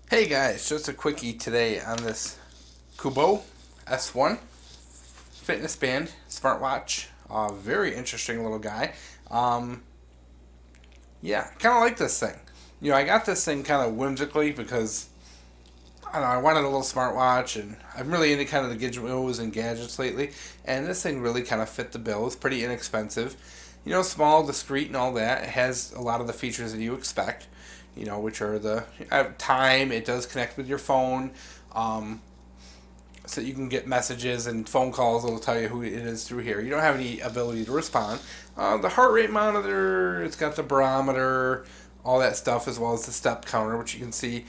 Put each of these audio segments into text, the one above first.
Hey guys, just a quickie today on this Cubot S1 fitness band smartwatch. Very interesting little guy. Um, yeah, kind of like this thing. I got this thing kind of whimsically because I don't know, I wanted a little smartwatch, and I'm really into kind of the gizmos and gadgets lately. And this thing really kind of fit the bill. It's pretty inexpensive. Small, discreet, and all that. It has a lot of the features that you expect. Which are the time. It does connect with your phone, so you can get messages and phone calls. It'll tell you who it is through here. You don't have any ability to respond. The heart rate monitor. It's got the barometer, all that stuff, as well as the step counter, which you can see.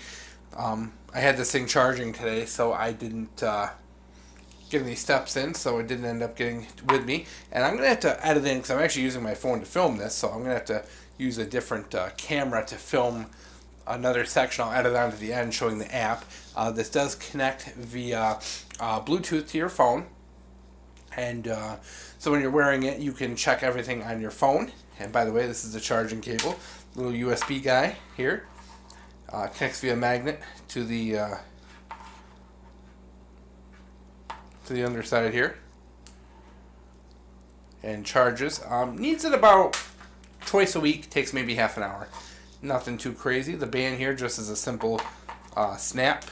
I had this thing charging today, so I didn't get any steps in, so it didn't end up getting with me. And I'm going to have to edit in, because I'm actually using my phone to film this, so I'm going to have to use a different camera to film another section. I'll edit on to the end showing the app. This does connect via Bluetooth to your phone, and so when you're wearing it, you can check everything on your phone. And by the way, this is the charging cable, little USB guy here. Connects via magnet to the underside here, and charges. Needs it about twice a week. Takes maybe half an hour. Nothing too crazy. The band here just is a simple snap.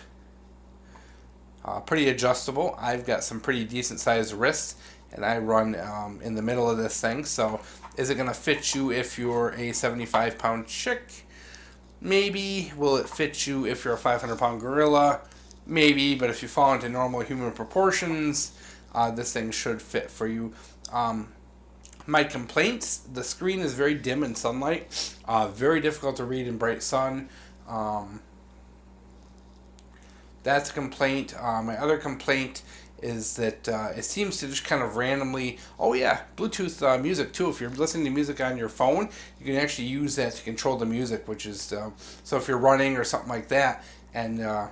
Pretty adjustable. I've got some pretty decent sized wrists, and I run in the middle of this thing. So is it going to fit you if you're a 75-pound chick? Maybe. Will it fit you if you're a 500-pound gorilla? Maybe. But if you fall into normal human proportions, this thing should fit for you. My complaints: the screen is very dim in sunlight, very difficult to read in bright sun. That's a complaint. My other complaint is that it seems to just kind of randomly. Oh yeah, Bluetooth music too. If you're listening to music on your phone, you can actually use that to control the music, which is so if you're running or something like that, and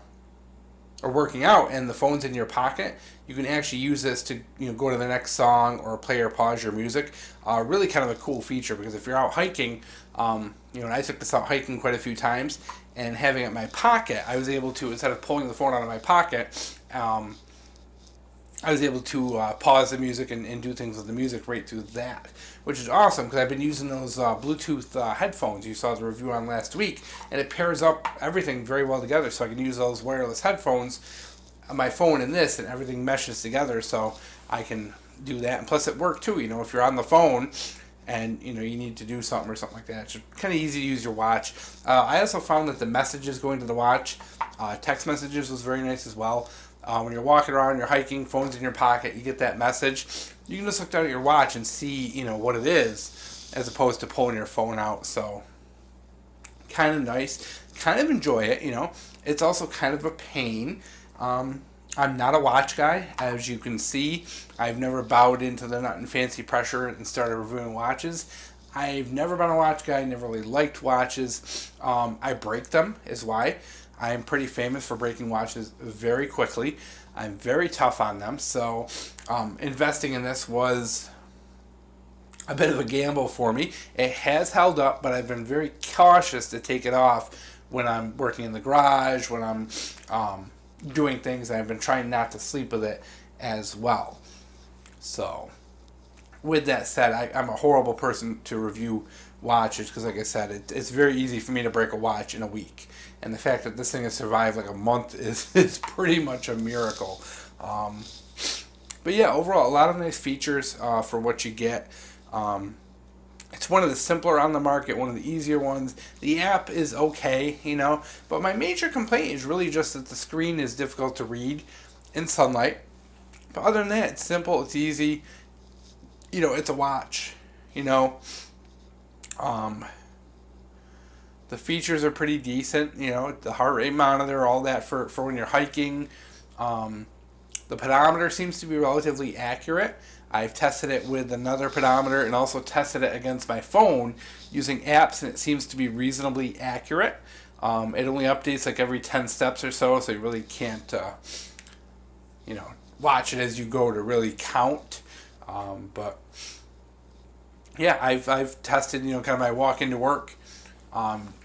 or working out, and the phone's in your pocket, you can actually use this to go to the next song or play or pause your music. Really kind of a cool feature, because if you're out hiking, and I took this out hiking quite a few times, and having it in my pocket, I was able to, instead of pulling the phone out of my pocket, I was able to pause the music and do things with the music right through that, which is awesome, because I've been using those Bluetooth headphones you saw the review on last week, and it pairs up everything very well together, so I can use those wireless headphones on my phone and this, and everything meshes together, so I can do that. And plus it worked too, if you're on the phone and you need to do something or something like that, it's just kind of easy to use your watch. I also found that the messages going to the watch, text messages, was very nice as well. When you're walking around, you're hiking, phone's in your pocket, you get that message, you can just look down at your watch and see, what it is, as opposed to pulling your phone out. So, kind of nice. Kind of enjoy it, It's also kind of a pain. I'm not a watch guy, as you can see. I've never bowed into the nut and fancy pressure and started reviewing watches. I've never been a watch guy, never really liked watches. I break them, is why. I'm pretty famous for breaking watches very quickly. I'm very tough on them, so investing in this was a bit of a gamble for me. It has held up, but I've been very cautious to take it off when I'm working in the garage, when I'm doing things, and I've been trying not to sleep with it as well. So, with that said, I'm a horrible person to review watches, because like I said, it's very easy for me to break a watch in a week, and the fact that this thing has survived like a month is pretty much a miracle. But yeah, overall, a lot of nice features for what you get. It's one of the simpler on the market, one of the easier ones. The app is okay, but my major complaint is really just that the screen is difficult to read in sunlight. But other than that, it's simple, it's easy. It's a watch. The features are pretty decent. The heart rate monitor, all that for when you're hiking. The pedometer seems to be relatively accurate. I've tested it with another pedometer and also tested it against my phone using apps, and it seems to be reasonably accurate. It only updates like every 10 steps or so you really can't, watch it as you go to really count. But yeah, I've tested, kind of my walk into work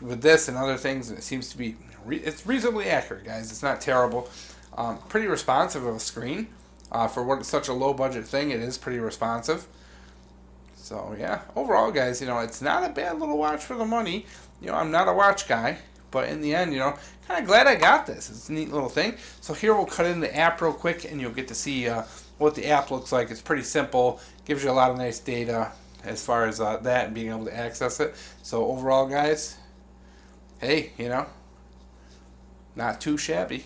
with this and other things, and it seems to be it's reasonably accurate, guys. It's not terrible. Pretty responsive of a screen. For what such a low budget thing, it is pretty responsive. So yeah, overall, guys, it's not a bad little watch for the money. I'm not a watch guy, but in the end, kind of glad I got this. It's a neat little thing. So here we'll cut in the app real quick, and you'll get to see what the app looks like. It's pretty simple. Gives you a lot of nice data as far as that and being able to access it. So overall, guys, hey, not too shabby.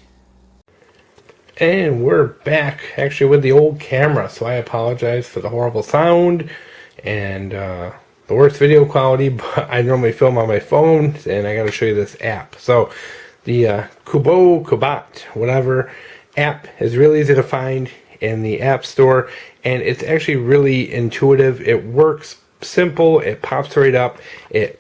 And we're back actually with the old camera, so I apologize for the horrible sound and the worst video quality, but I normally film on my phone and I got to show you this app. So the Cubot, whatever app is really easy to find in the App Store, and it's actually really intuitive. It works simple, it pops right up, it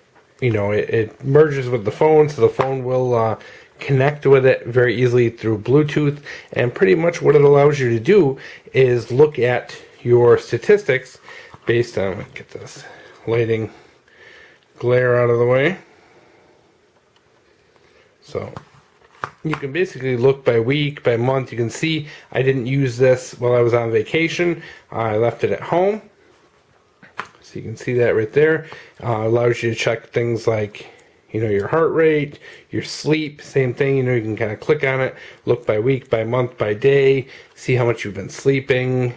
merges with the phone, so the phone will connect with it very easily through Bluetooth, and pretty much what it allows you to do is look at your statistics based on, let me get this lighting glare out of the way. So you can basically look by week, by month. You can see I didn't use this while I was on vacation. I left it at home. So you can see that right there. Allows you to check things like your heart rate, your sleep, same thing. You can kind of click on it, look by week, by month, by day, see how much you've been sleeping,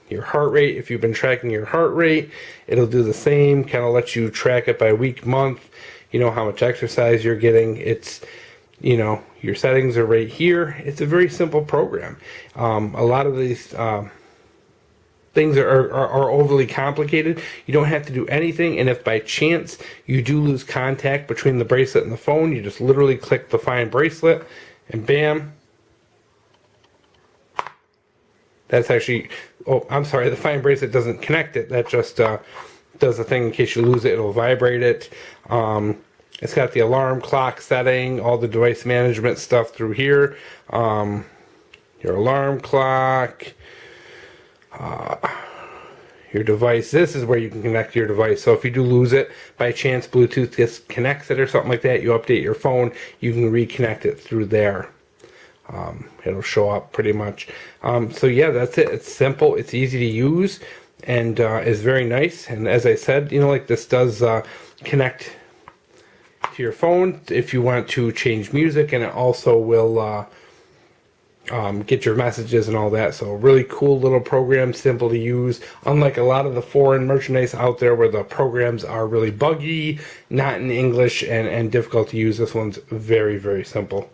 your heart rate. If you've been tracking your heart rate, it'll do the same, kind of let you track it by week, month, how much exercise you're getting. It's, your settings are right here. It's a very simple program. A lot of these things are overly complicated. You don't have to do anything, and if by chance you do lose contact between the bracelet and the phone, you just literally click the find bracelet and bam. That's actually, oh, I'm sorry, the find bracelet doesn't connect it. That just does the thing in case you lose it. It'll vibrate it. It's got the alarm clock setting, all the device management stuff through here. Your alarm clock, your device. This is where you can connect your device. So if you do lose it by chance, Bluetooth disconnects it or something like that, you update your phone, you can reconnect it through there. It'll show up pretty much. So yeah, that's it. It's simple, it's easy to use, and is very nice. And as I said, like this does connect to your phone if you want to change music, and it also will get your messages and all that. So really cool little program, simple to use, unlike a lot of the foreign merchandise out there where the programs are really buggy, not in English, and difficult to use. This one's very, very simple.